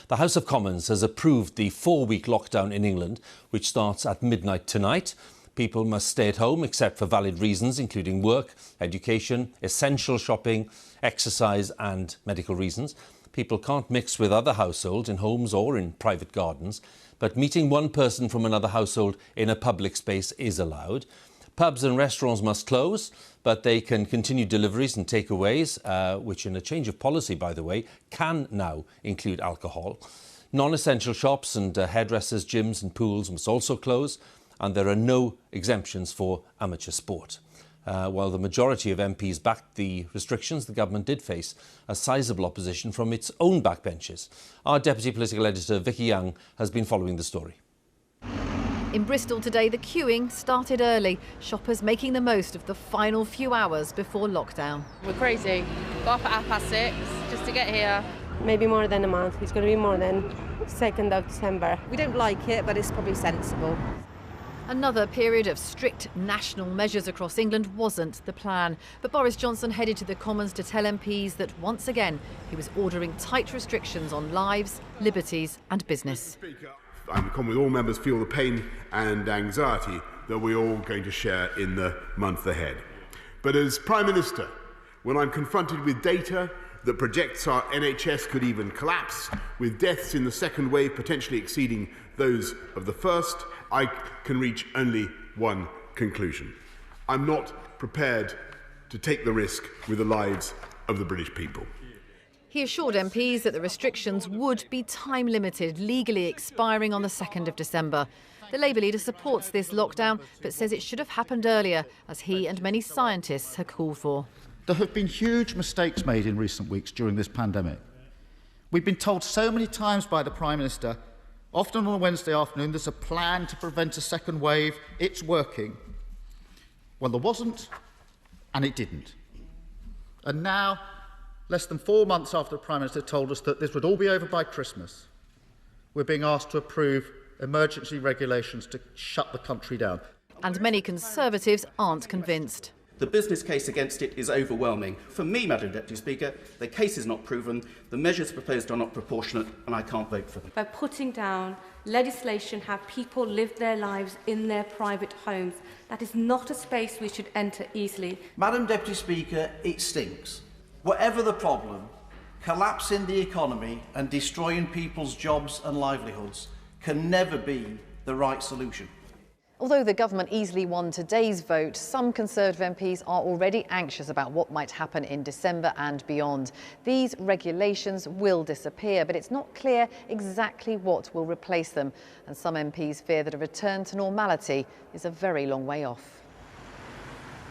The House of Commons has approved the 4-week lockdown in England, which starts at midnight tonight. People must stay at home except for valid reasons, including work, education, essential shopping, exercise and medical reasons. People can't mix with other households in homes or in private gardens, but meeting one person from another household in a public space is allowed. Pubs and restaurants must close, but they can continue deliveries and takeaways, which in a change of policy, by the way, can now include alcohol. Non-essential shops and hairdressers, gyms and pools must also close, and there are no exemptions for amateur sport. While the majority of MPs backed the restrictions, the government did face a sizable opposition from its own backbenches. Our Deputy Political Editor, Vicky Young, has been following the story. In Bristol today, the queuing started early, shoppers making the most of the final few hours before lockdown. We're crazy. Got up at 6:30 just to get here. Maybe more than a month. It's going to be more than 2nd of December. We don't like it, but it's probably sensible. Another period of strict national measures across England wasn't the plan. But Boris Johnson headed to the Commons to tell MPs that once again he was ordering tight restrictions on lives, liberties and business. I'm confident all members feel the pain and anxiety that we're all going to share in the month ahead. But as Prime Minister, when I'm confronted with data that projects our NHS could even collapse, with deaths in the second wave potentially exceeding those of the first, I can reach only one conclusion. I'm not prepared to take the risk with the lives of the British people. He assured MPs that the restrictions would be time-limited, legally expiring on the 2nd of December. The Labour leader supports this lockdown, but says it should have happened earlier, as he and many scientists had called for. There have been huge mistakes made in recent weeks during this pandemic. We've been told so many times by the Prime Minister, often on a Wednesday afternoon, there's a plan to prevent a second wave, it's working. Well, there wasn't, and it didn't. And now, less than 4 months after the Prime Minister told us that this would all be over by Christmas, we're being asked to approve emergency regulations to shut the country down. And many Conservatives aren't convinced. The business case against it is overwhelming. For me, Madam Deputy Speaker, the case is not proven, the measures proposed are not proportionate, and I can't vote for them. By putting down legislation, have people live their lives in their private homes. That is not a space we should enter easily. Madam Deputy Speaker, it stinks. Whatever the problem, collapsing the economy and destroying people's jobs and livelihoods can never be the right solution. Although the government easily won today's vote, some Conservative MPs are already anxious about what might happen in December and beyond. These regulations will disappear, but it's not clear exactly what will replace them. And some MPs fear that a return to normality is a very long way off.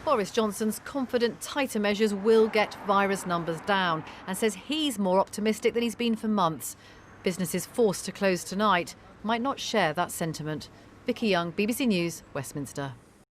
Boris Johnson's confident tighter measures will get virus numbers down and says he's more optimistic than he's been for months. Businesses forced to close tonight might not share that sentiment. Vicky Young, BBC News, Westminster.